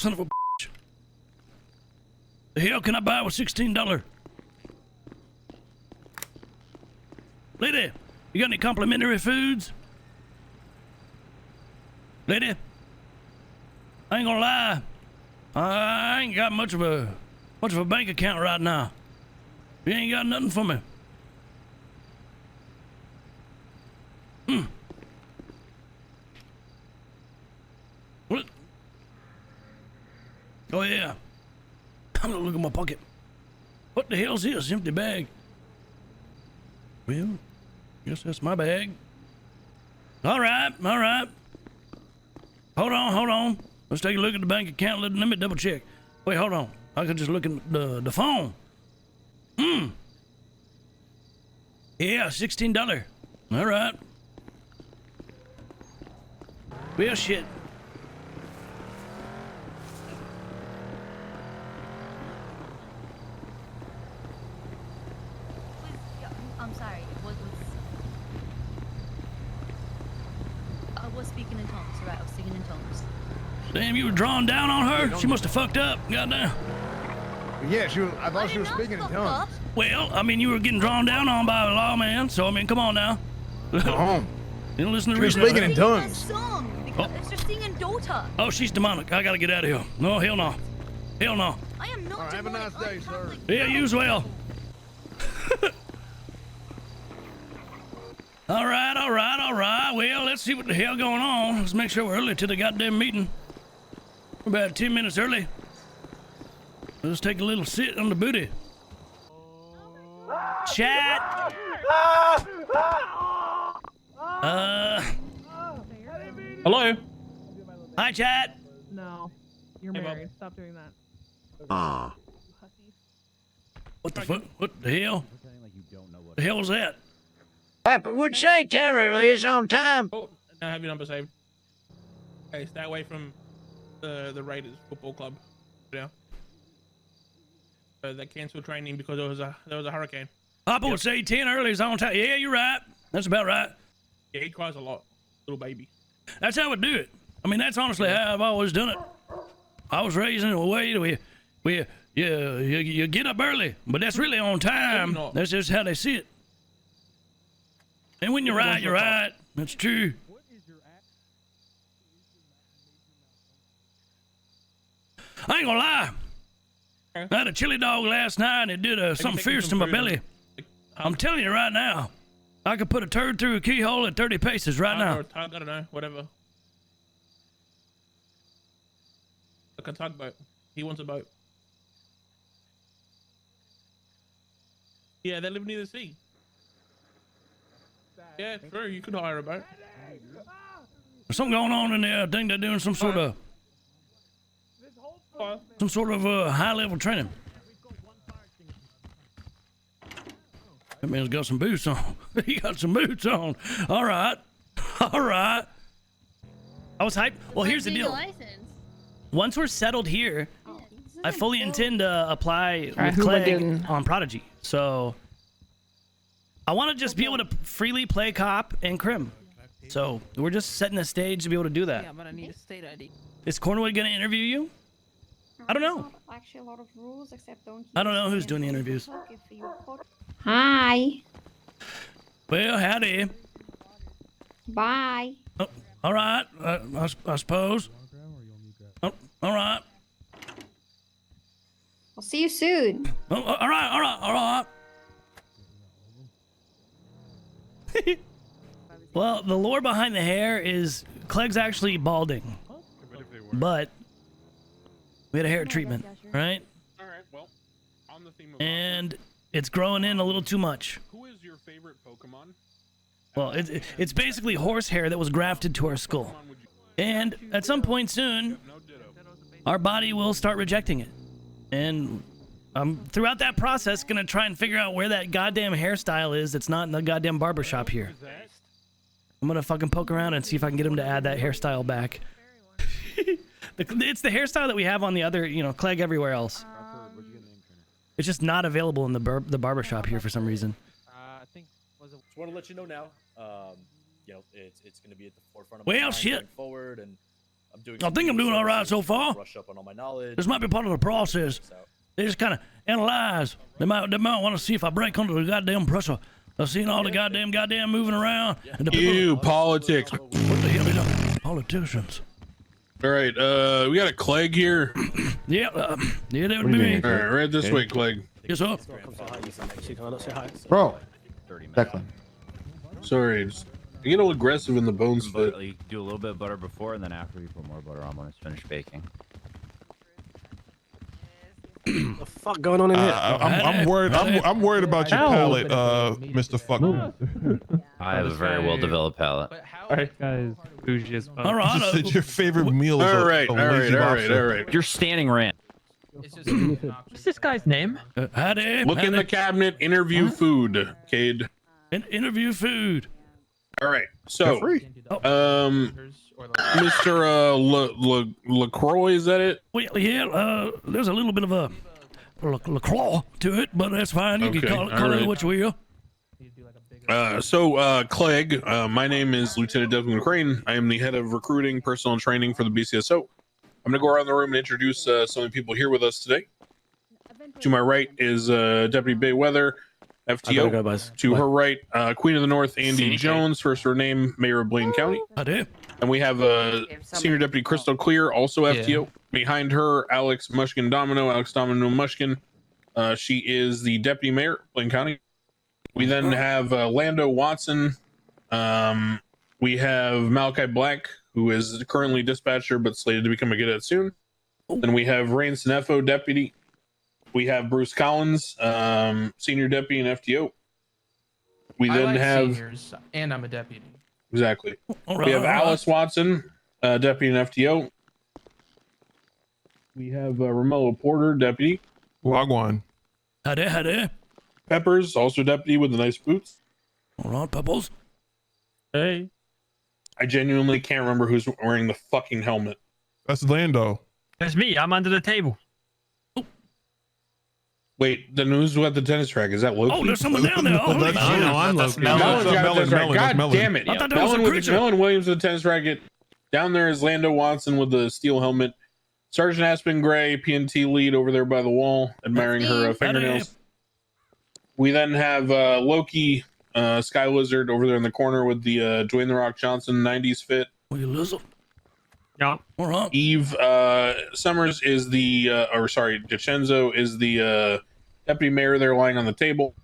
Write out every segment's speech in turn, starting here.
Son of a bitch. The hell can I buy with $16? Lady, you got any complimentary foods? Lady, I ain't gonna lie. I ain't got much of a bank account right now. You ain't got nothing for me. What? Oh yeah. I'm gonna look in my pocket. What the hell's this? Empty bag. Well, guess that's my bag. All right. Hold on. Let's take a look at the bank account. Let me double check. Wait, hold on. I can just look at the phone. Yeah, $16. All right. Well, shit. I'm sorry. I was speaking in tongues, right? I was speaking in tongues. Damn, you were drawing down on her? She must have fucked up. Goddamn. Yeah, I thought she was speaking in tongues. Well, I mean, you were getting drawn down on by a lawman, so I mean, come on now. Go home. You don't listen to She was reason. speaking in tongues. Song. It's your singing daughter. Oh, she's demonic. I gotta get out of here. No, hell no. Hell no. I am not. All right, have a nice day, sir. Yeah, you as well. All right. Well, let's see what the hell going on. Let's make sure we're early to the goddamn meeting. We're about 10 minutes early. Let's take a little sit on the booty. Chat. Hello. Hi, chat. No, you're married. Stop doing that. What the fuck? What the hell? What the hell was that? Papa would say terribly is on time. Oh, now I have your number saved. Okay, stay away from the Raiders football club. Yeah. They canceled training because there was a hurricane. Papa would say 10 early is on time. Yeah, you're right. That's about right. Yeah, he cries a lot, little baby. That's how I do it. I mean, that's honestly how I've always done it. I was raised in a way where you get up early, but that's really on time. That's just how they see it. And when you're right, you're right. That's true. I ain't gonna lie. I had a chili dog last night and it did something fierce to my belly. I'm telling you right now, I could put a turd through a keyhole at 30 paces right now. I don't know, whatever. Like a tugboat. He wants a boat. Yeah, they live near the sea. Yeah, true. You could hire a boat. There's something going on in there. I think they're doing some sort of high-level training. That man's got some boots on. He got some boots on. All right. I was hyped. Well, here's the deal. Once we're settled here, I fully intend to apply with Cleg on Prodigy. So I want to just be able to freely play cop and crim. So we're just setting the stage to be able to do that. Yeah, but I need a state ID. Is Cornwood going to interview you? I don't know. Actually, a lot of rules, except don't. I don't know who's doing the interviews. Hi. Well, howdy. Bye. Oh, all right. I suppose. Oh, all right. I'll see you soon. Oh, all right. Well, the lore behind the hair is Cleg's actually balding, but we had a hair treatment, right? All right. Well, on the theme of and it's growing in a little too much. who is your favorite Pokemon? Well, it's basically horsehair that was grafted to our skull, and at some point soon, our body will start rejecting it. And I'm throughout that process gonna try and figure out where that goddamn hairstyle is that's not in the goddamn barbershop here. I'm gonna fucking poke around and see if I can get him to add that hairstyle back. It's the hairstyle that we have on the other, Cleg everywhere else. It's just not available in the barbershop here for some reason. I think just want to let you know now. It's going to be at the forefront of Well, my mind shit. going forward, and I think I'm doing all right so far. Brush up on all my knowledge. This might be part of the process. They just kind of analyze. They might want to see if I break under the goddamn pressure. I've seen all the goddamn moving around. And the people, Politics. what the hell are they politicians? All right, we got a Cleg here. Yeah, that would be me. All right, right this way, Cleg. Yes, sir. Bro. Declan. Sorry, just, you get a little aggressive in the bones fit. You do a little bit of butter before, and then after you put more butter on when it's finished baking. What the fuck going on in here? I'm worried. I'm worried about your palate, Mr. Fuck. I have a very well developed palate. All right, guys. Bougie as fuck. All right. You just said your favorite meal is All a right, lazy lobster. You're standing rant. What's this guy's name? Howdy. Look in the cabinet. Interview food, Cade. Interview food. All right, so Mr. Lacroix, is that it? Well, yeah. There's a little bit of a Lacroix to it, but that's fine. You can call it what you will. Cleg, my name is Lieutenant Devin McCrane. I am the head of recruiting, personal training for the BCSO. I'm going to go around the room and introduce some of the people here with us today. To my right is Deputy Bayweather, FTO. To her right, Queen of the North, Andy Jones, first her name, Mayor of Blaine County. I do. And we have Senior Deputy Crystal Clear, also FTO. Behind her, Alex Domino Mushkin. She is the Deputy Mayor, Blaine County. We then have Lando Watson. We have Malachi Black, who is currently dispatcher but slated to become a cadet soon. Then we have Rain Sinefo, deputy. We have Bruce Collins, senior deputy and FTO. We then have seniors, and I'm a deputy. Exactly. We have Alice Watson, deputy and FTO. We have Romello Porter, deputy. Wagwan. Howdy. Peppers, also deputy with the nice boots. All right, Peppers. Hey. I genuinely can't remember who's wearing the fucking helmet. That's Lando. That's me. I'm under the table. Wait, then who's at the tennis track? Is that Loki? Oh, there's someone down there. Oh, That's I know, I'm Loki. God damn it. I thought that was a creature. Melon Williams at the tennis racket. Down there is Lando Watson with the steel helmet. Sergeant Aspen Gray, PNT lead over there by the wall, admiring her fingernails. We then have Loki, Sky Lizard over there in the corner with the Dwayne The Rock Johnson 90s fit. Will you listen? Yeah. All right. Eve Summers is DiCenzo is the deputy mayor there lying on the table.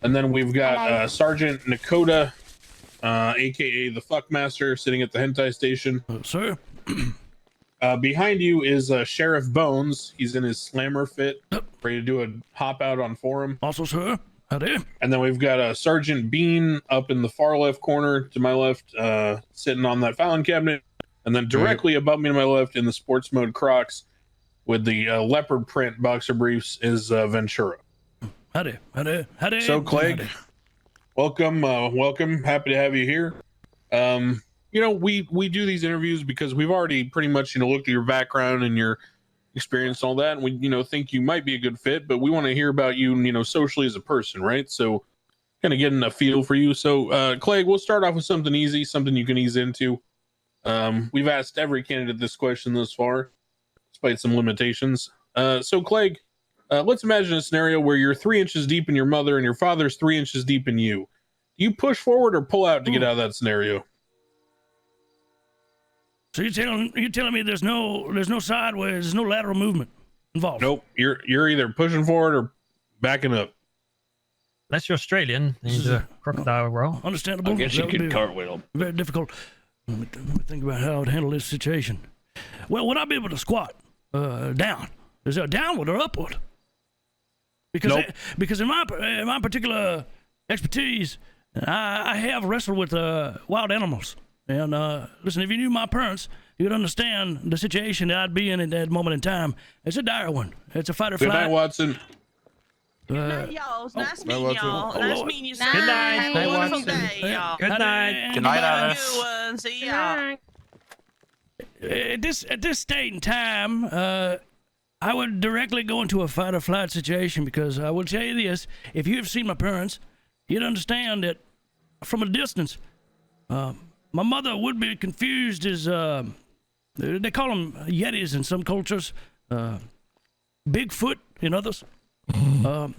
And then we've got Sergeant Nakota, aka the Fuckmaster, sitting at the hentai station. Sir. Behind you is Sheriff Bones. He's in his slammer fit, ready to do a hop out on forum. Also, sir. Howdy. And then we've got Sergeant Bean up in the far left corner to my left, sitting on that filing cabinet. And then directly above me to my left in the sports mode Crocs with the leopard print boxer briefs is Ventura. Howdy. So, Clegg, welcome. Happy to have you here. We do these interviews because we've already pretty much, looked at your background and your experience and all that. And we, think you might be a good fit, but we want to hear about you, socially as a person, right? So kind of getting a feel for you. So, Clegg, we'll start off with something easy, something you can ease into. We've asked every candidate this question thus far, despite some limitations. So Clegg, let's imagine a scenario where you're 3 inches deep in your mother and your father's 3 inches deep in you. Do you push forward or pull out to get out of that scenario? So you're telling me there's no sideways, there's no lateral movement involved? Nope. You're either pushing forward or backing up. Unless you're Australian, you need a crocodile roll. Understandable. I guess you could cartwheel. Very difficult. Let me think about how I'd handle this situation. Well, would I be able to squat down? Is there downward or upward? Because in my particular expertise, I have wrestled with wild animals. And listen, if you knew my parents, you'd understand the situation that I'd be in at that moment in time. It's a dire one. It's a fight or flight. Good night, Watson. Good night, y'all. It's nice meeting y'all. Oh, Nice Lord. meeting you, sir. Good night. Have a wonderful day, y'all. Good night. Good night, Alice. Good one. See y'all. At this state and time, I would directly go into a fight or flight situation because I will tell you this: if you have seen my parents, you'd understand that from a distance, my mother would be confused as They call them Yetis in some cultures, Bigfoot in others. I'm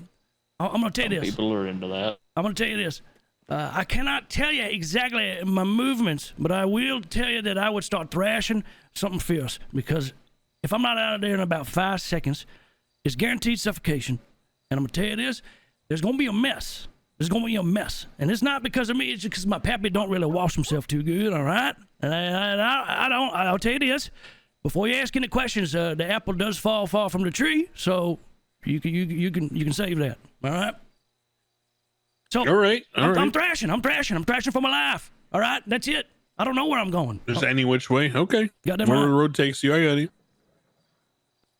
gonna tell you this. People are into that. I'm gonna tell you this. I cannot tell you exactly my movements, but I will tell you that I would start thrashing something fierce, because if I'm not out of there in about 5 seconds, it's guaranteed suffocation. And I'm gonna tell you this, there's gonna be a mess. There's gonna be a mess. And it's not because of me, it's because my pappy don't really wash himself too good, all right? And I'll tell you this, before you ask any questions, the apple does fall far from the tree, so you can save that, all right? So All right. I'm thrashing for my life. All right, that's it. I don't know where I'm going. Just any which way. Okay. Got that Wherever right. the road takes you, I got you.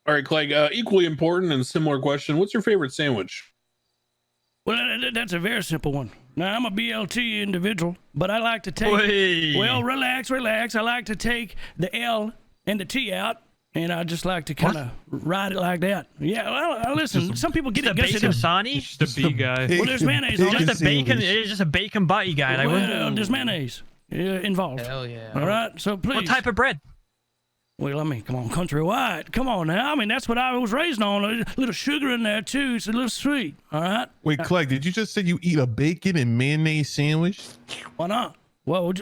All right, Clegg. Equally important and similar question. What's your favorite sandwich? Well, that's a very simple one. Now, I'm a BLT individual, but I like to take... Wait. Well, relax. I like to take the L and the T out, and I just like to kind of ride it like that. Yeah, well, listen, some people get The it bacon gushy. Sonny? Just the B guy. Well, there's mayonnaise on Just it. a bacon. It's just a bacon butty guy. Like, Well, there's mayonnaise involved. Hell yeah. All right, so please. what type of bread? Well, I mean, come on, countrywide. Come on now. I mean, that's what I was raised on. A little sugar in there, too. It's a little sweet. All right? Wait, Clegg, did you just say you eat a bacon and mayonnaise sandwich? Why not? Well,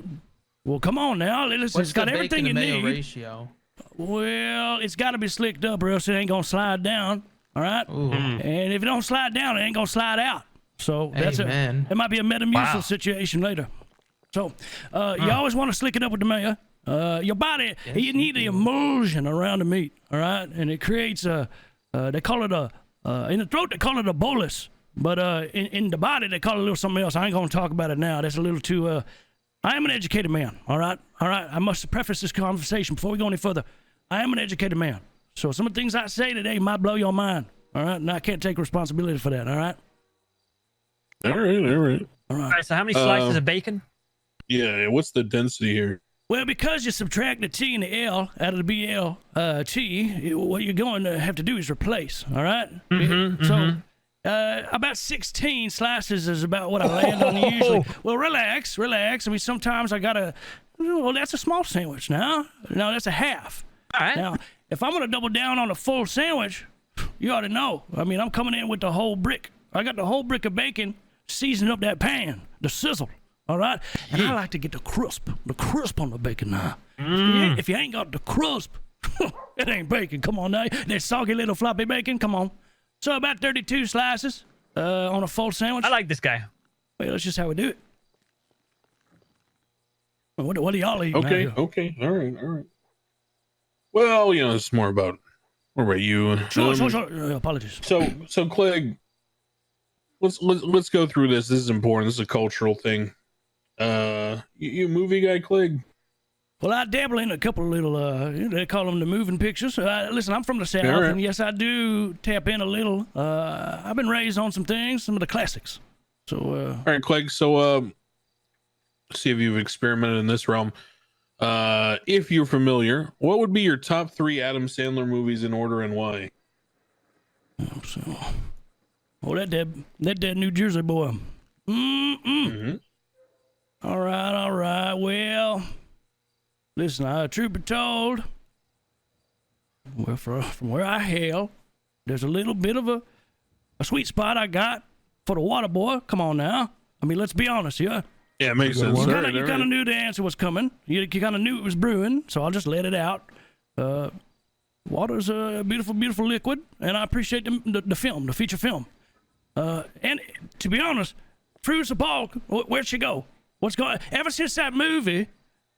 come on now. Listen, What's it's got the everything you bacon to mayo need. ratio? Well, it's got to be slicked up or else it ain't going to slide down. All right? Ooh. And if it don't slide down, it ain't going to slide out. So Amen. it might be a Metamucil Wow. situation later. So you always want to slick it up with the mayo. Your body, you need the emulsion around the meat, all right? And it creates they call it in the throat, they call it a bolus. But in the body, they call it a little something else. I ain't going to talk about it now. That's a little too, I am an educated man, all right? All right, I must preface this conversation before we go any further. I am an educated man. So some of the things I say today might blow your mind, all right? And I can't take responsibility for that, all right? All right. All right, so how many slices of bacon? Yeah, what's the density here? Well, because you subtract the T and the L out of the BLT, what you're going to have to do is replace, all right? So about 16 slices is about what I land on usually. Well, relax. I mean, sometimes I got to, well, that's a small sandwich now. No, that's a half. All right. Now, if I'm going to double down on a full sandwich, you ought to know. I mean, I'm coming in with the whole brick. I got the whole brick of bacon, seasoning up that pan, the sizzle. All right, and I like to get the crisp on the bacon now. If you ain't got the crisp, it ain't bacon. Come on now, that soggy little floppy bacon. Come on. So about 32 slices on a full sandwich. I like this guy. Well, that's just how we do it. What do y'all eat? Okay, now? okay, all right. Well, it's more about you. Sure. Apologies. So Clegg, let's go through this. This is important. This is a cultural thing. You movie guy, Clegg? Well, I dabble in a couple of little, they call them the moving pictures. Listen, I'm from the South, right. and yes, I do tap in a little. I've been raised on some things, some of the classics. So, All right, Clegg. So, see if you've experimented in this realm. If you're familiar, what would be your top 3 Adam Sandler movies in order and why? That dead New Jersey boy. All right. Well, listen, truth be told, well, from where I hail, there's a little bit of a sweet spot I got for the water boy. Come on now. I mean, let's be honest, yeah. Yeah, it makes sense. You kind of knew the answer was coming. You kind of knew it was brewing, so I'll just let it out. Water's a beautiful, beautiful liquid, and I appreciate the film, the feature film. And to be honest, Fruits Ball, where'd she go? What's going? Ever since that movie,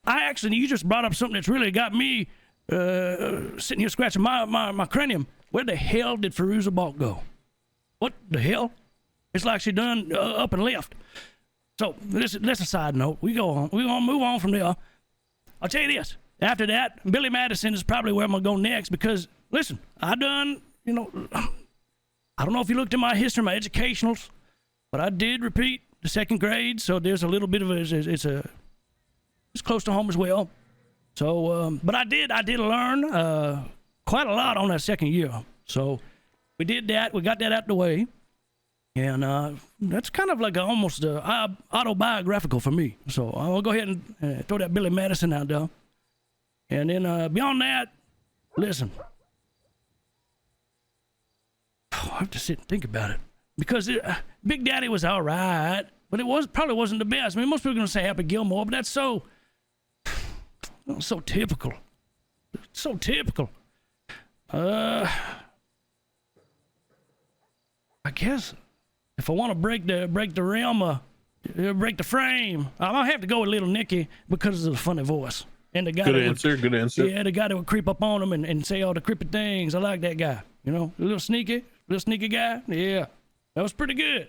you just brought up something that's really got me sitting here scratching my cranium. Where the hell did Firuza Balk go? What the hell? It's like she done up and left. So that's a side note. We go on. We're gonna move on from there. I'll tell you this. After that, Billy Madison is probably where I'm gonna go next because listen, I done. I don't know if you looked at my history, my educationals, but I did repeat the 2nd grade, so there's a little bit of it's close to home as well. So, but I did learn quite a lot on that 2nd year. So we did that. We got that out the way, and that's kind of like almost autobiographical for me. So I'll go ahead and throw that Billy Madison out there. And then beyond that, listen. I have to sit and think about it. Because Big Daddy was all right, but it probably wasn't the best. I mean, most people are going to say Happy Gilmore, but that's so typical. So typical. I guess if I want to break the realm, break the frame, I'm gonna have to go with Little Nicky because of the funny voice and the guy. Good answer. Yeah, the guy that would creep up on him and say all the creepy things. I like that guy. You know, a little sneaky guy. Yeah, that was pretty good.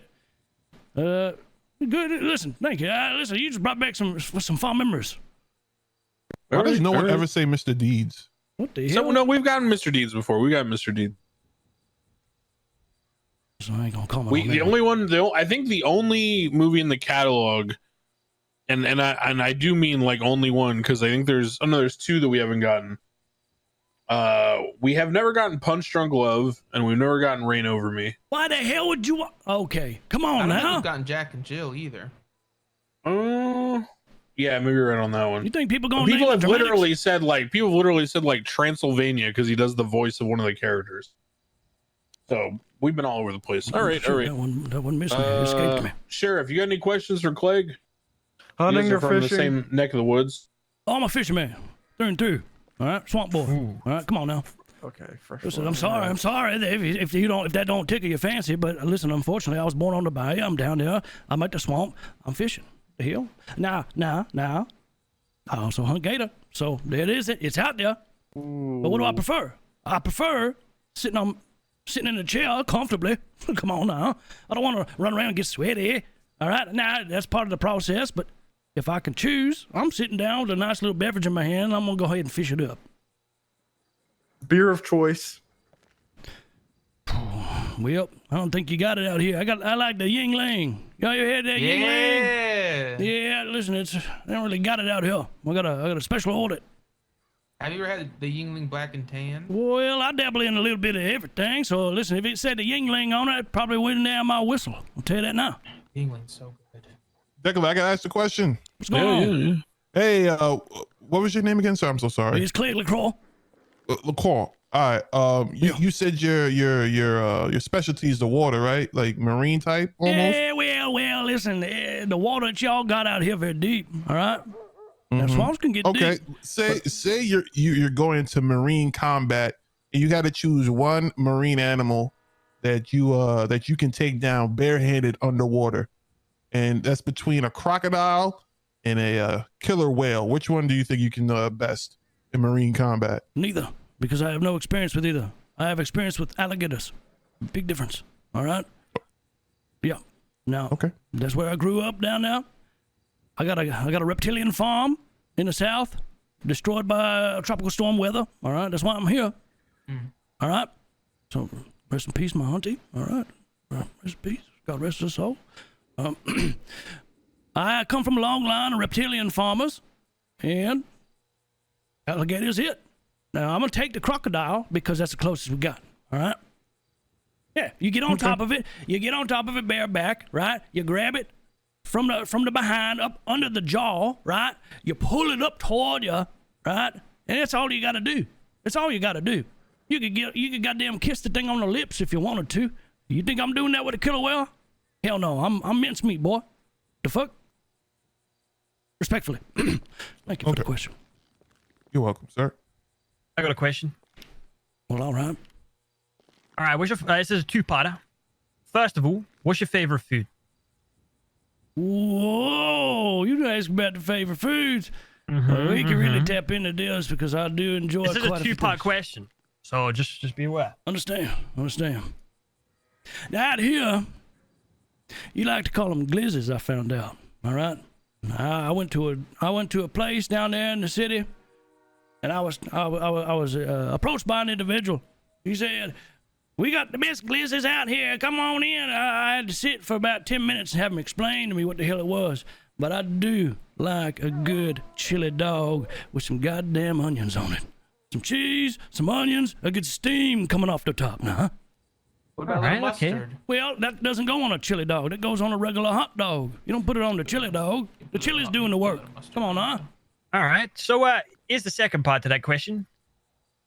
Good. Listen, thank you. Listen, you just brought back some fond memories. Why does no one ever say Mr. Deeds? What the hell? So, no, we've gotten Mr. Deeds before. We got Mr. Deeds. So I ain't gonna call I think the only movie in the catalog, and I do mean like only one, because I think there's two that we haven't gotten. We have never gotten Punch Drunk Love, and we've never gotten Rain Over Me. Why the hell would you? Okay, come on I don't now. think we've gotten Jack and Jill either. Yeah, maybe you're right on that one. You think people People have literally said like Transylvania because he does the voice of one of the characters. So we've been all over the place. All right. That one missed me. It escaped me. Sheriff, you got any questions for Cleg? Hunting or from fishing? the same neck of the woods. Oh, I'm a fisherman, through and through. All right, swamp boy. Ooh. All right, come on now. Okay, fresh. Listen, I'm sorry if that don't tickle your fancy, but listen, unfortunately, I was born on the bayou. I'm down there. I'm at the swamp. I'm fishing the hill. Now. I also hunt gator. So there it is. It's out there. Ooh. But what do I prefer? I prefer sitting in a chair comfortably. Come on now. I don't want to run around and get sweaty. All right. Now that's part of the process. But if I can choose, I'm sitting down with a nice little beverage in my hand. And I'm gonna go ahead and fish it up. Beer of choice. Well, I don't think you got it out here. I like the Yingling. You ever had that Yingling? Yeah. Listen, I don't really got it out here. I got a special order. Have you ever had the Yingling Black and Tan? Well, I dabble in a little bit of everything. So listen, if it said the Yingling on it probably wouldn't down my whistle. I'll tell you that now. Yingling's so good. Declan, I gotta ask the question. What's going on? Yeah. Hey, what was your name again, sir? I'm so sorry. It's Cleg Lacroix. Lacroix. All right. You said your specialty is the water, right? Like marine type almost? Yeah, well, listen, the water that y'all got out here very deep, all right? That swamps can get deep. Okay, say you're going to marine combat and you got to choose one marine animal that you can take down barehanded underwater. And that's between a crocodile and a killer whale. Which one do you think you can best in marine combat? Neither, because I have no experience with either. I have experience with alligators. Big difference. All right? Yeah. Now, okay. That's where I grew up down there. I got a reptilian farm in the south, destroyed by tropical storm weather. All right? That's why I'm here. All right? So, rest in peace, my auntie. All right? Rest in peace. God rest her soul. I come from a long line of reptilian farmers, and alligators it. Now, I'm going to take the crocodile because that's the closest we got, all right? Yeah, you get on top of it. You get on top of it bareback, right? You grab it from the behind up under the jaw, right? You pull it up toward you, right? And that's all you got to do. That's all you got to do. You could goddamn kiss the thing on the lips if you wanted to. You think I'm doing that with a killer whale? Hell no, I'm mincemeat, boy. The fuck? Respectfully. Thank you for the question. You're welcome, sir. I got a question. Well, all right. All right, this is a two-parter. First of all, what's your favorite food? Whoa, you ask about the favorite foods. We can really tap into this because I do enjoy this is a two-part question, so just be aware. Understand. Now out here, you like to call them glizzes, I found out. All right. I went to a place down there in the city, and I was approached by an individual. He said, "We got the best glizzes out here. Come on in." I had to sit for about 10 minutes and have him explain to me what the hell it was. But I do like a good chili dog with some goddamn onions on it. Some cheese, some onions, a good steam coming off the top now, huh? What about a little mustard? Well, that doesn't go on a chili dog. That goes on a regular hot dog. You don't put it on the chili dog. The chili's doing the work. Come on, huh? All All right. So, here's the second part to that question.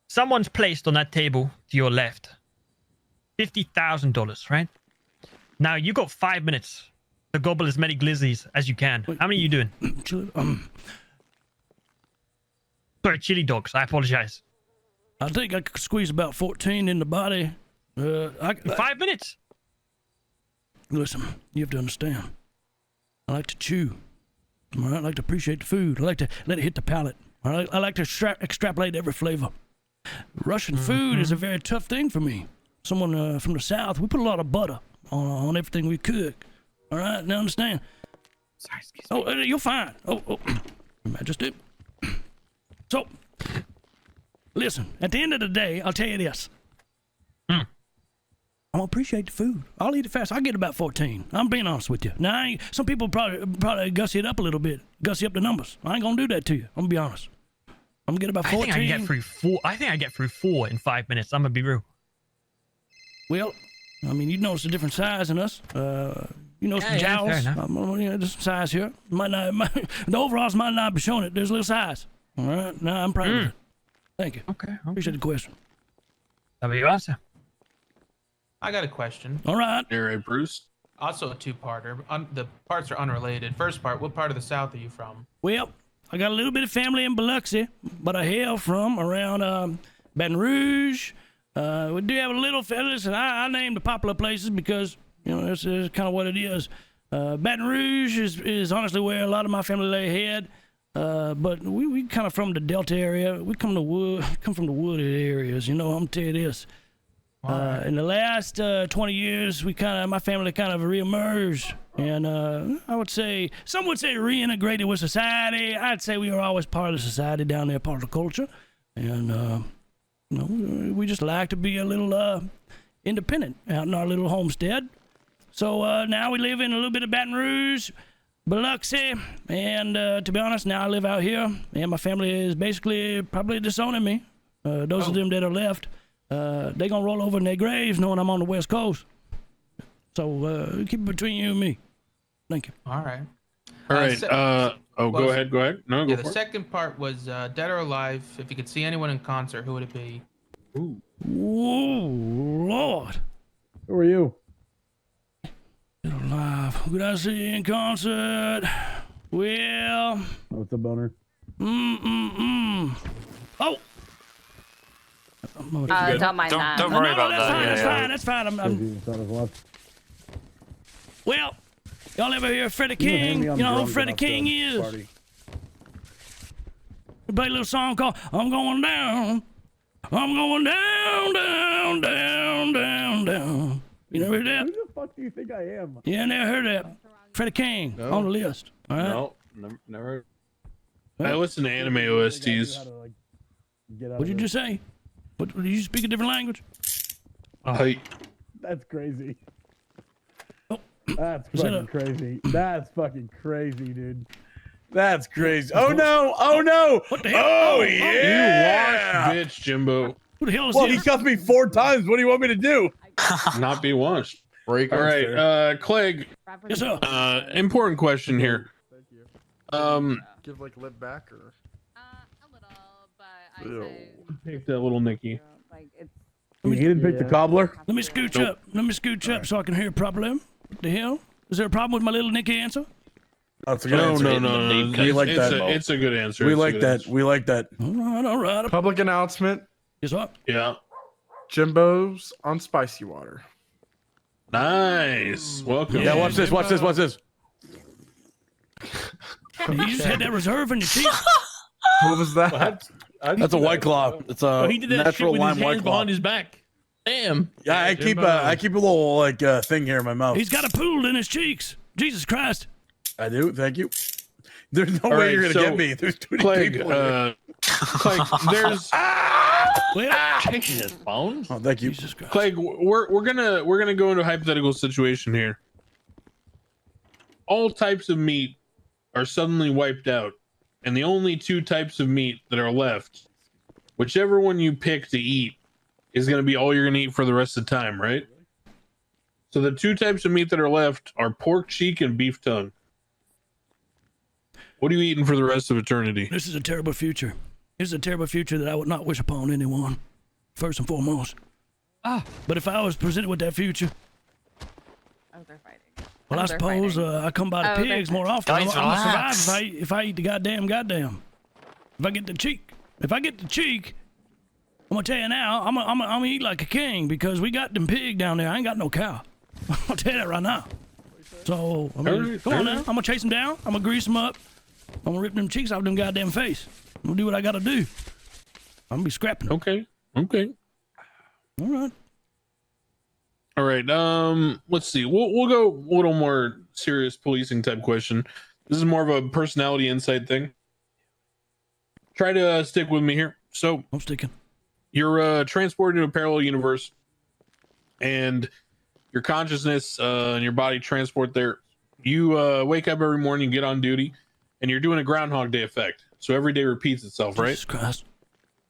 Someone's placed on that table to your left $50,000, right? Now, you got 5 minutes to gobble as many glizzies as you can. How many are you doing? Sorry, chili dogs. I apologize. I think I could squeeze about 14 in the body. 5 minutes. Listen, you have to understand. I like to chew. All right? I like to appreciate the food. I like to let it hit the palate. All right? I like to extrapolate every flavor. Russian food is a very tough thing for me. Someone from the South, we put a lot of butter on everything we cook. All right? Now understand. Sorry, excuse me. Oh, you're fine. Oh, Your Majesty. So, listen, at the end of the day, I'll tell you this. I'm gonna appreciate the food. I'll eat it fast. I'll get about 14. I'm being honest with you. Now, some people probably gussy it up a little bit, gussy up the numbers. I ain't gonna do that to you. I'm gonna be honest. I'm gonna get about 14. I think I get through 4. I think I get through 4 in 5 minutes. I'm gonna be real. Well, I mean, you notice a different size than us. You know some jowls. Fair enough. There's some size here. The overalls might not be showing it. There's a little size. All right. No, I'm proud of it. Thank you. Okay. Appreciate the question. That'll be your answer. I got a question. All right. All right, Bruce. Also a two-parter. The parts are unrelated. First part, what part of the South are you from? Well, I got a little bit of family in Biloxi, but I hail from around Baton Rouge. We do have a little fellas, and I named the popular places because, you know, that's kind of what it is. Baton Rouge is honestly where a lot of my family lay head. But we kind of from the Delta area. We come from the wooded areas. You know, I'm tell you this. In the last 20 years, my family kind of reemerged, and I would say, some would say reintegrated with society. I'd say we were always part of the society down there, part of the culture, and you know, we just like to be a little independent out in our little homestead. So now we live in a little bit of Baton Rouge, Biloxi, and to be honest, now I live out here, and my family is basically probably disowning me. Those of them that are left, they gonna roll over in their graves knowing I'm on the West Coast. So keep it between you and me. Thank you. All right. All right. Go ahead. No, go yeah, for the it. second part was dead or alive. If you could see anyone in concert, who would it be? Ooh. Whoa, Lord. Who are you? Dead or alive. Who could I see in concert? Well. What's a boner? Oh. Don't mind that. Don't worry about that's that. fine, Yeah, that's yeah. fine. That's fine. Well, y'all ever hear Freddie King? You know who Freddie King is? Party. We play a little song called I'm Going Down. I'm going down, down, down, down, down. You never heard that? Who the fuck do you think I am? Yeah, never heard that. Freddie King on the list. All right. No, never. I listen to anime OSTs. What'd you just say? What, did you speak a different language? That's crazy. Oh. That's Is that fucking a- crazy. That's fucking crazy, dude. That's crazy. Oh no! Oh no! What the hell? Oh You yeah! washed, bitch, Jimbo. Who the hell is Well, he this? cuffed me 4 times. What do you want me to do? Not be washed. Break. All right, Clegg. Yes, sir. Important question here. Thank you. Give like lip back or. A little, but Ew. Take that little Nicky. like it's. He didn't pick the cobbler. Let me scooch up. Let me scooch up so I can hear properly. What the hell? Is there a problem with my little Nicky answer? That's a good No, answer. no. We like that. It's a good answer. We It's a like good that. answer. We like that. All right. Public announcement. Guess what? Yeah. Jimbo's on spicy water. Nice. Welcome. Yeah, watch this. Watch this. Watch this. You just had that reserve in your cheek. What was that? That's a White Claw. It's a He did that shit natural with lime his White hands Claw. behind his back. Damn. Yeah, I keep a little like thing here in my mouth. He's got a pool in his cheeks. Jesus Christ. I do. Thank you. There's no All way right, you're gonna so, get me. There's too many Clegg, people. In there. Clegg, there's Well, His phone? Oh, thank you. Jesus Christ. Clegg. We're gonna go into a hypothetical situation here. All types of meat are suddenly wiped out, and the only 2 types of meat that are left, whichever one you pick to eat, is gonna be all you're gonna eat for the rest of the time, right? So the 2 types of meat that are left are pork cheek and beef tongue. What are you eating for the rest of eternity? This is a terrible future. This is a terrible future that I would not wish upon anyone, first and foremost. But if I was presented with that future, Oh, they're fighting. well, I They're suppose fighting. I come by the Oh, they're pigs more fighting. often. Guys, I'm gonna relax. survive if I eat the goddamn. If I get the cheek. If I get the cheek, I'm gonna tell you now, I'm gonna eat like a king because we got them pig down there. I ain't got no cow. I'll tell you that right now. So, I mean, come on now. I'm gonna chase them down. I'm gonna grease them up. I'm gonna rip them cheeks off them goddamn face. I'm gonna do what I gotta do. I'm gonna be scrapping. Okay. All right. All right. Let's see. We'll go a little more serious policing type question. This is more of a personality insight thing. Try to stick with me here. So I'm sticking. You're transported to a parallel universe, and your consciousness and your body transport there. You wake up every morning, get on duty, and you're doing a Groundhog Day effect. So every day repeats itself, right? Jesus Christ.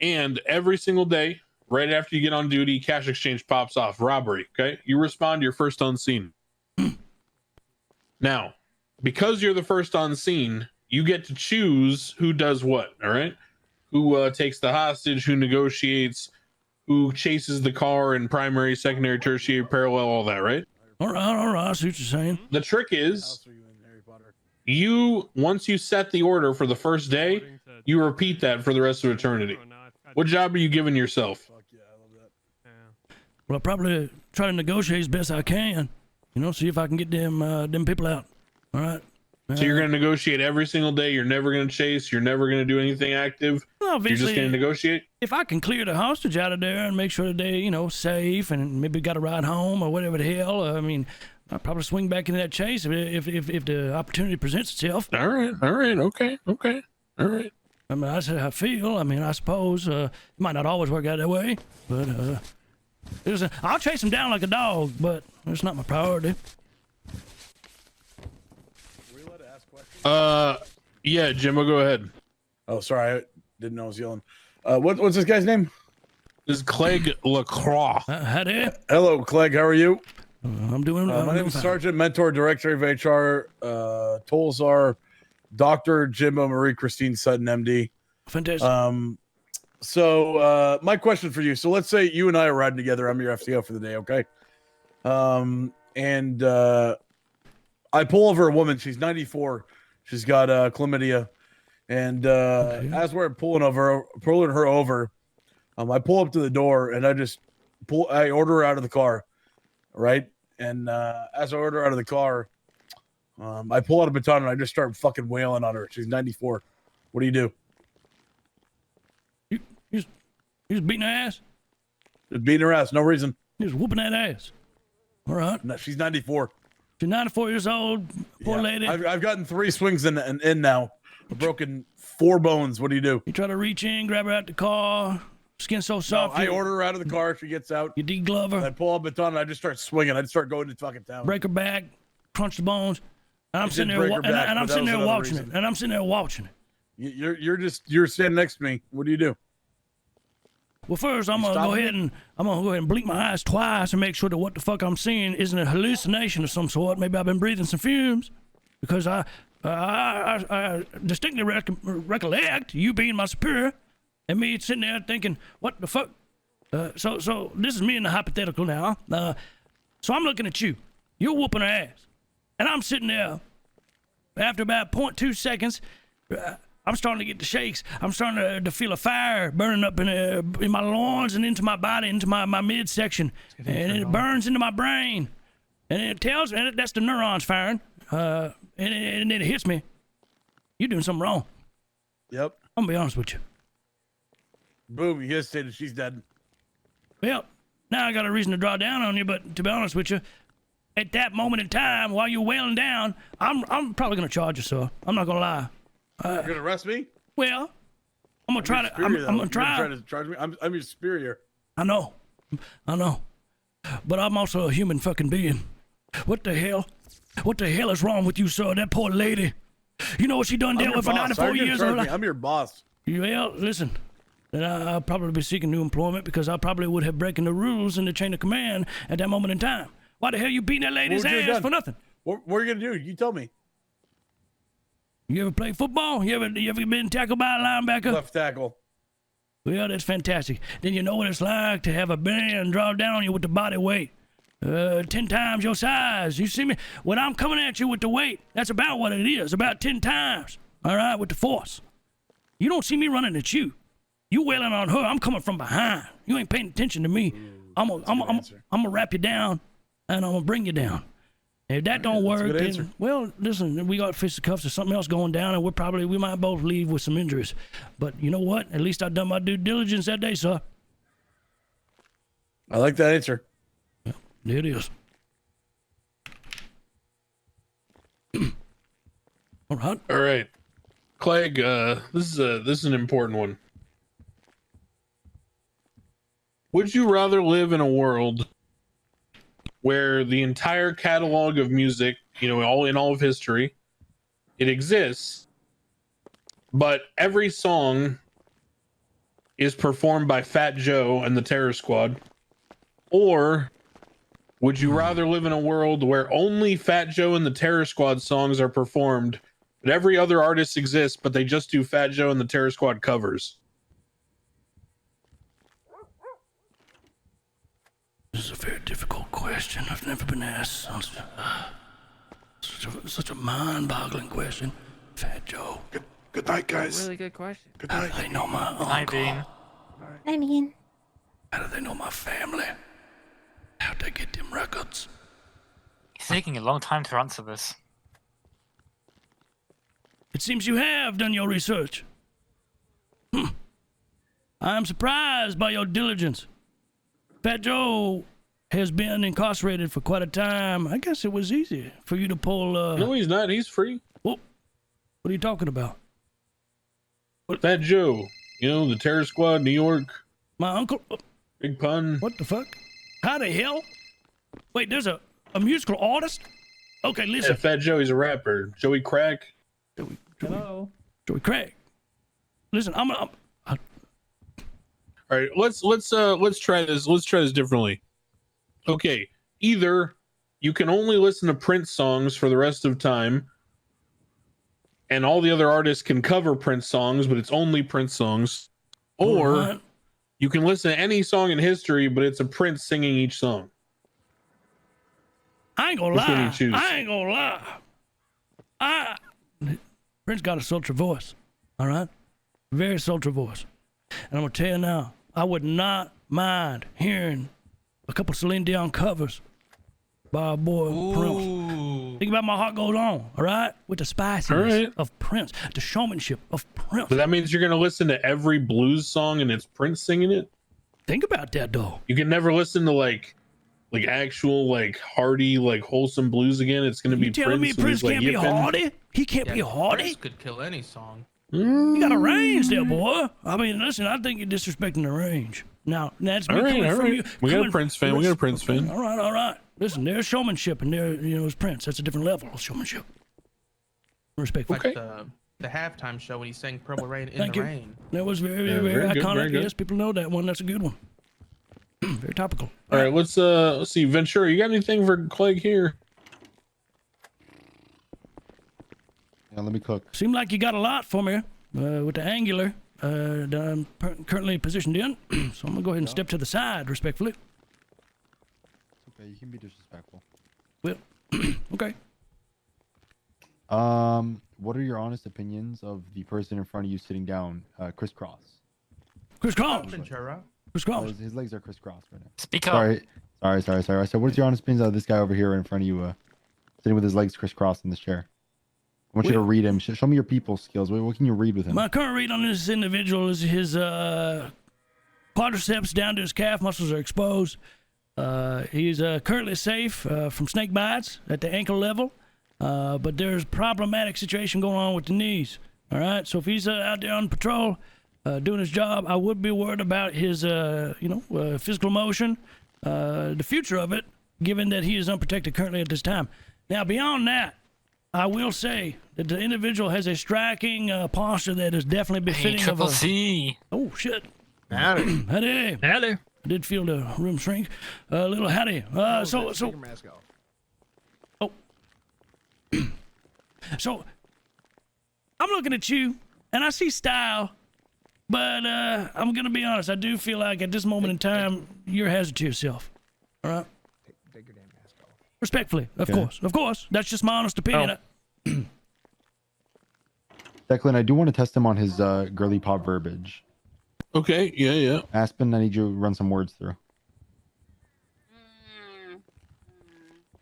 And every single day, right after you get on duty, cash exchange pops off, robbery. Okay, you respond, you're first on scene. Now, because you're the first on scene, you get to choose who does what. All right, who takes the hostage, who negotiates, who chases the car in primary, secondary, tertiary, parallel, all that. Right. All right. I see what you're saying. The trick is, once you set the order for the first day, you repeat that for the rest of eternity. What job are you giving yourself? Well, I'll probably try to negotiate as best I can. You know, see if I can get them people out. All right. So you're going to negotiate every single day. You're never going to chase. You're never going to do anything active. Well, you're just going to negotiate. If I can clear the hostage out of there and make sure that they, you know, safe and maybe got a ride home or whatever the hell. I mean, I'll probably swing back into that chase if the opportunity presents itself. All right. Okay. All right. I mean, that's how I feel. I mean, I suppose it might not always work out that way, but I'll chase him down like a dog, but it's not my priority. Yeah, Jimbo, go ahead. Oh, sorry, I didn't know I was yelling. What's this guy's name? This is Cleg Lacroix. Howdy. Hello, Cleg. How are you? I'm doing. My name is Sergeant Mentor, Director of HR. Tolls are Dr. Jimbo Marie Christine Sutton, MD. Fantastic. So my question for you. So let's say you and I are riding together. I'm your FTO for the day, okay? And I pull over a woman. She's 94. She's got chlamydia. And as we're pulling her over, I pull up to the door and I order her out of the car, right? And as I order her out of the car, I pull out a baton and I just start fucking wailing on her. She's 94. What do you do? You just beating her ass? Just beating her ass, no reason. Just whooping that ass. All right. No, she's 94. She's 94 years old. Poor lady. I've gotten 3 swings in now. I've broken 4 bones. What do you do? You try to reach in, grab her out the car. Skin so soft. No, I order her out of the car. She gets out. You de-glove her. I pull up a baton and I just start swinging. I just start going to fucking town. Break her back, crunch the bones. And I'm sitting there, I'm sitting there watching it. And I'm sitting there watching it. You're standing next to me. What do you do? Well, first I'm gonna go ahead and blink my eyes twice and make sure that what the fuck I'm seeing isn't a hallucination of some sort. Maybe I've been breathing some fumes, because I distinctly recollect you being my superior and me sitting there thinking, what the fuck? So this is me in the hypothetical now. So I'm looking at you. You're whooping her ass, and I'm sitting there. After about 0.2 seconds. I'm starting to get the shakes. I'm starting to feel a fire burning up in my loins and into my body, into my midsection. And it burns into my brain. And it tells me, that's the neurons firing. And it hits me. You're doing something wrong. Yep. I'm going to be honest with you. Boom, you hesitated. She's dead. Well, now I got a reason to draw down on you, but to be honest with you, at that moment in time, while you're wailing down, I'm probably going to charge you, sir. I'm not going to lie. You're gonna arrest me? Well, I'm gonna try to. I'm gonna try. You're to charge me. I'm your superior. I know, but I'm also a human fucking being. What the hell? What the hell is wrong with you, sir? That poor lady. You know what she done dealt with for 94 years? I'm your boss. Well, listen. Then I'll probably be seeking new employment because I probably would have broken the rules in the chain of command at that moment in time. Why the hell you beating that lady's ass for nothing? What are you gonna do? You tell me. You ever play football? You ever been tackled by a linebacker? Left tackle. Well, that's fantastic. Then you know what it's like to have a man draw down on you with the body weight. 10 times your size. You see me? When I'm coming at you with the weight, that's about what it is. About 10 times. All right, with the force. You don't see me running at you. You wailing on her. I'm coming from behind. You ain't paying attention to me. I'm gonna wrap you down, and I'm gonna bring you down. If that don't work, then, well, listen, we got fisticuffs or something else going down, and we might both leave with some injuries. But you know what? At least I done my due diligence that day, sir. I like that answer. Yeah, there it is. All right. All right. Clegg, this is an important one. Would you rather live in a world where the entire catalog of music, all of history, it exists, but every song is performed by Fat Joe and the Terror Squad? Or would you rather live in a world where only Fat Joe and the Terror Squad songs are performed, but every other artist exists, but they just do Fat Joe and the Terror Squad covers? This is a very difficult question. I've never been asked such a mind-boggling question. Fat Joe. Good night, guys. Really good question. Good How night. do they know my uncle? Hi, Dean. I mean, How do they know my family? How'd they get them records? It's taking a long time to answer this. It seems you have done your research. I'm surprised by your diligence. Fat Joe has been incarcerated for quite a time. I guess it was easy for you to pull. No, he's not. He's free. What are you talking about? Fat Joe, the Terror Squad, New York. My uncle? Big pun. What the fuck? How the hell? Wait, there's a musical artist? Okay, listen. Yeah, Fat Joe, he's a rapper. Joey Crack. Hello. Joey Craig. Listen, all right, let's try this. Let's try this differently. Okay, either you can only listen to Prince songs for the rest of time, and all the other artists can cover Prince songs, but it's only Prince songs, or you can listen to any song in history, but it's a Prince singing each song. I ain't gonna Which one do lie. you choose? I ain't gonna lie. Prince got a sultry voice. All right, very sultry voice. And I'm gonna tell you now, I would not mind hearing a couple Celine Dion covers by our boy Prince. Think about My Heart Goes On, all right? With the spiciness of Prince, the showmanship of Prince. But that means you're gonna listen to every blues song and it's Prince singing it? Think about that though. You can never listen to like actual hearty wholesome blues again. It's gonna be You telling me Prince can't be hardy? He can't be hardy? Prince could kill any song. You got a range there, boy. I mean, listen, I think you're disrespecting the range. Now, that's me coming from you. We got a Prince fan. We got a Prince fan. All right. Listen, there's showmanship and there, it's Prince. That's a different level of showmanship. Respectful. Like the halftime show when he sang Purple Rain in the Rain. That was very, very iconic. Very good. Yes, people know that one. That's a good one. Very topical. All right, let's see. Ventura, you got anything for Clegg here? Yeah, let me cook. Seemed like you got a lot for me with the angular that I'm currently positioned in. So I'm gonna go ahead and step to the side, respectfully. Okay, you can be disrespectful. Well, okay. What are your honest opinions of the person in front of you sitting down, crisscross? Crisscross. Ventura. Crisscross. His legs are crisscrossed right now. Speak up. Sorry. So what's your honest opinions of this guy over here in front of you, sitting with his legs crisscrossed in this chair? I want you to read him. Show me your people skills. What can you read with him? My current read on this individual is his quadriceps down to his calf muscles are exposed. He's currently safe from snake bites at the ankle level, but there's problematic situation going on with the knees. All right, so if he's out there on patrol doing his job, I would be worried about his physical motion, the future of it, given that he is unprotected currently at this time. Now, beyond that, I will say that the individual has a striking posture that is definitely befitting of a... C. Oh, shit. Howdy. Howdy. Hello. I did feel the room shrink. Little howdy. So... Oh. So, I'm looking at you, and I see style, but I'm gonna be honest. I do feel like at this moment in time, you're a hazard to yourself. All right. Take your damn mask off. Respectfully, of Okay. course. That's just my honest opinion. Declan, I do want to test him on his girly pop verbiage. Okay, yeah. Aspen, I need you to run some words through.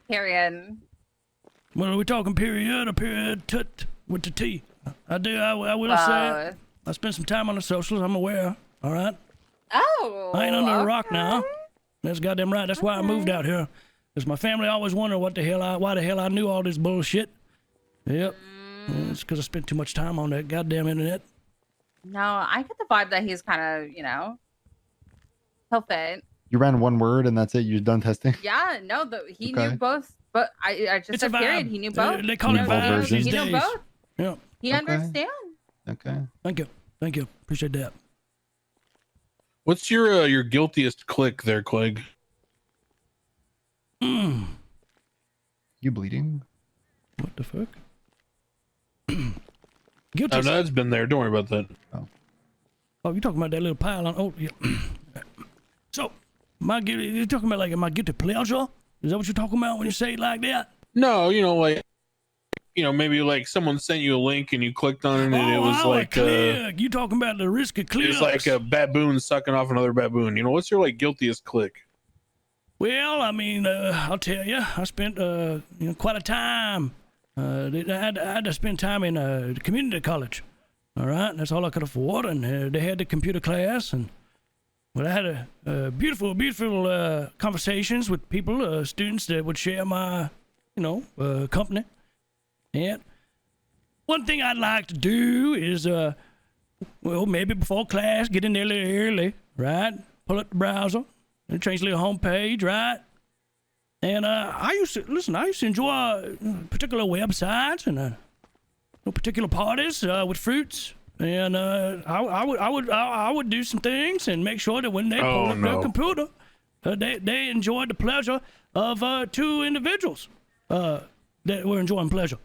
Period. Well, are we talking period or period tut with the T? I will say it. I spent some time on the socials. I'm aware. All right. Oh. I ain't under a rock okay. now. That's goddamn right. That's why I moved out here. Because my family always wondered why the hell I knew all this bullshit. Yep. It's because I spent too much time on that goddamn internet. No, I get the vibe that he's kind of, he'll fit. You ran one word and that's it. You're done testing. Yeah, no, he Okay. knew both. But I just It's said a vibe. period. He knew both. They call it vibes these He knew days. both. Yeah. He understands. Okay. Thank you. Appreciate that. What's your guiltiest click there, Cleg? Mm. You bleeding? What the fuck? Guilty. Oh, no, that's been there. Don't worry about that. Oh, you talking about that little pile on? Oh, yeah. So, you're talking about like my guilty pleasure? Is that what you're talking about when you say it like that? No, maybe like someone sent you a link and you clicked on it and it was like you talking about the risk of it clicks? was like a baboon sucking off another baboon. What's your like guiltiest click? Well, I mean, I'll tell you, I spent quite a time. I had to spend time in community college. All right, that's all I could afford, and they had the computer class, and I had a beautiful conversations with people, students that would share my, company. And one thing I'd like to do is, maybe before class, get in there a little early, right? Pull up the browser and change the little homepage, right? And I used to enjoy particular websites and particular parties with fruits. And I would do some things and make sure that when they pull up their computer, they enjoyed the pleasure of two individuals that were enjoying pleasure.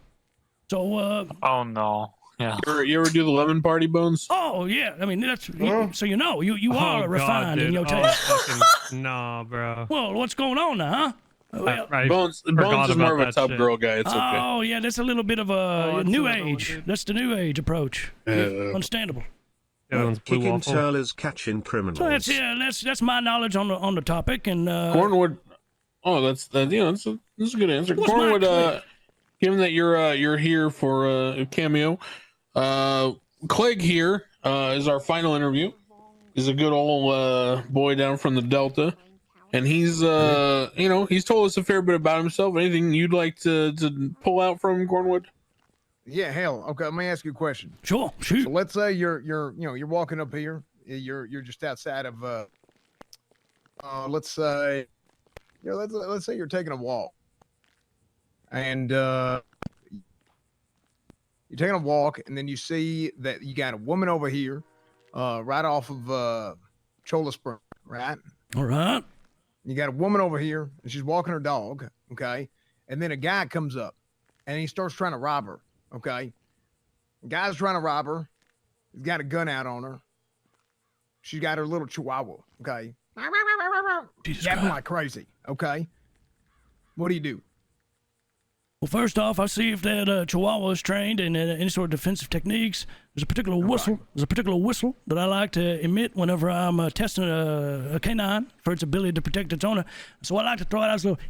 So oh no, yeah. You ever do the lemon party, Bones? Oh yeah, I mean that's so you are refined in your Oh, taste. fucking, nah, bro. Well, what's going on now, huh? Well, Bones is more of a tough girl guy. It's okay. Oh yeah, that's a little bit of a new age. That's the new age approach. Understandable. Kicking turlers, catching criminals. So that's my knowledge on the topic. And Cornwood. Oh, that's a good answer. What's my Cornwood. click? Given that you're here for a cameo, Cleg here is our final interview. He's a good old boy down from the Delta, and he's he's told us a fair bit about himself. Anything you'd like to pull out from Cornwood? Yeah, hell. Okay, let me ask you a question. Sure, shoot. So let's say you're walking up here. You're just outside of let's say let's say you're taking a walk. And you're taking a walk, and then you see that you got a woman over here, right off of Chola Spring, right? All right. You got a woman over here, and she's walking her dog, okay? And then a guy comes up, and he starts trying to rob her, okay? The guy's trying to rob her. He's got a gun out on her. She's got her little chihuahua, okay? Yapping like crazy, okay? What do you do? Well, first off, I see if that Chihuahua is trained in any sort of defensive techniques. There's a particular whistle. There's a particular whistle that I like to emit whenever I'm testing a canine for its ability to protect its owner. So I like to throw it out as a little.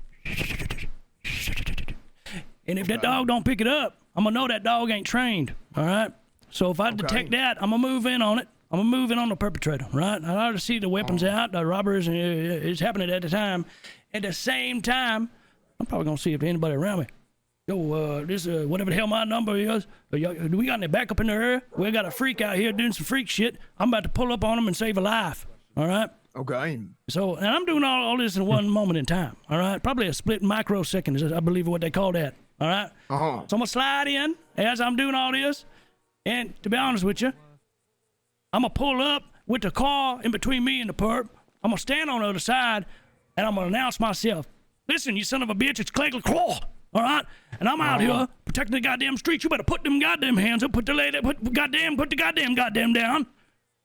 And if that dog don't pick it up, I'm gonna know that dog ain't trained. All right. So if I detect that, I'm gonna move in on it. I'm gonna move in on the perpetrator. Right. I already see the weapons out. The robbery is happening at the time. At the same time, I'm probably gonna see if there's anybody around me. Yo, this whatever the hell my number is, do we got any backup in the area? We got a freak out here doing some freak shit. I'm about to pull up on him and save a life. All right. Okay. So, and I'm doing all this in one moment in time. All right. Probably a split microsecond is, I believe, what they call that. All right. So I'm gonna slide in as I'm doing all this, and to be honest with you, I'm gonna pull up with the car in between me and the perp. I'm gonna stand on the other side, and I'm gonna announce myself. Listen, you son of a bitch, it's Cleg Lacroix. All right? And I'm out here protecting the goddamn streets. You better put them goddamn hands up. Put the goddamn down.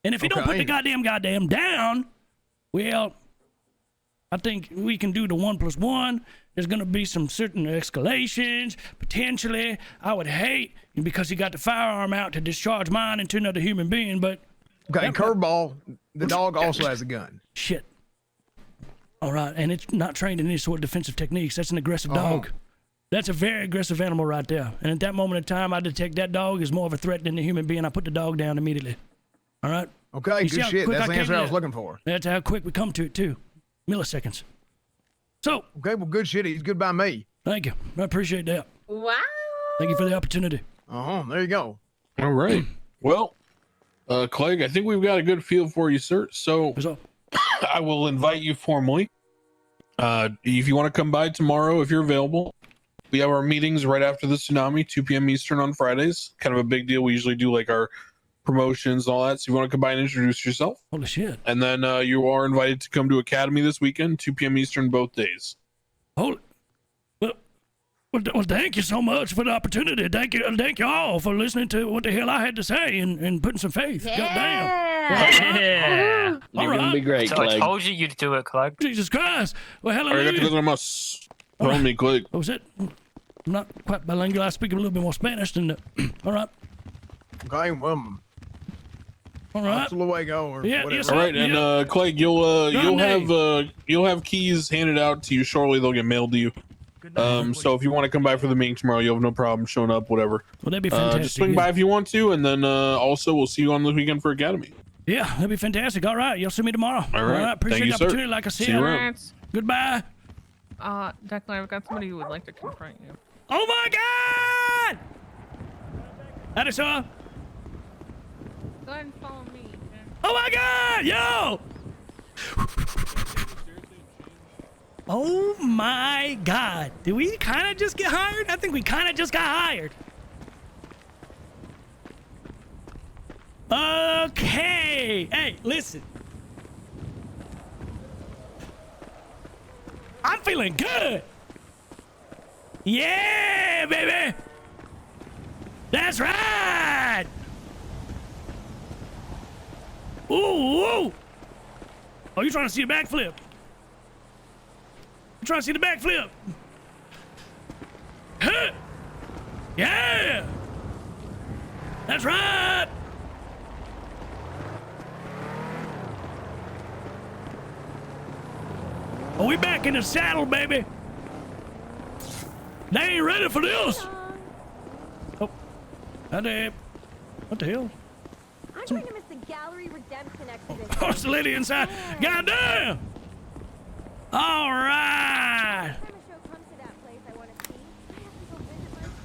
And if you don't put the goddamn down, well, I think we can do the 1 + 1. There's going to be some certain escalations, potentially. I would hate, because he got the firearm out, to discharge mine into another human being, but... Okay, curveball, the dog also has a gun. Shit. All right, and it's not trained in any sort of defensive techniques. That's an aggressive dog. That's a very aggressive animal right there. And at that moment in time, I detect that dog is more of a threat than the human being. I put the dog down immediately. All right? Okay, good shit. That's the answer I was looking for. That's how quick we come to it, too. Milliseconds. So. Okay, well, good shit. He's good by me. Thank you. I appreciate that. Wow. Thank you for the opportunity. There you go. All right. Well, Clegg, I think we've got a good feel for you, sir. So I will invite you formally. If you want to come by tomorrow, if you're available, we have our meetings right after the tsunami, 2 p.m. Eastern on Fridays. Kind of a big deal. We usually do like our promotions and all that. So if you want to come by and introduce yourself. Holy shit. And then you are invited to come to Academy this weekend, 2 p.m. Eastern both days. Holy. Well, thank you so much for the opportunity. Thank you all for listening to what the hell I had to say and putting some faith. Goddamn. Yeah. All right. Be great, So Clegg. I told you you'd do it, Clegg. Jesus Christ. Well, hallelujah. Tell me, Clegg. What was that? I'm not quite bilingual. I speak a little bit more Spanish than that. All right. Okay, all right. Hasta luego or whatever. Yes, all right, and Clegg, you'll have keys handed out to you shortly. They'll get mailed to you. So if you want to come by for the meeting tomorrow, you'll have no problem showing up, whatever. Well, that'd be fantastic. Just swing by if you want to, and then also we'll see you on the weekend for Academy. Yeah, that'd be fantastic. All right, you'll see me tomorrow. All right. Appreciate Thank the you, sir. opportunity, like I said. See you around. Goodbye. Declan, I've got somebody who would like to confront you. Oh my God! Howdy, sir. Go ahead and follow me. Oh my God, yo! Oh my God. Did we kind of just get hired? I think we kind of just got hired. Okay. Hey, listen. I'm feeling good. Yeah, baby. That's right. Ooh, ooh. Oh, you trying to see a backflip? You trying to see the backflip? Huh. Yeah. That's right. Oh, we back in the saddle, baby. They ain't ready for this. Oh, what the hell? I'm going to miss the gallery redemption exhibition. Oh, it's the lady inside. Goddamn. All right. Next time a show comes to that place I want to see, I have to go visit my sister.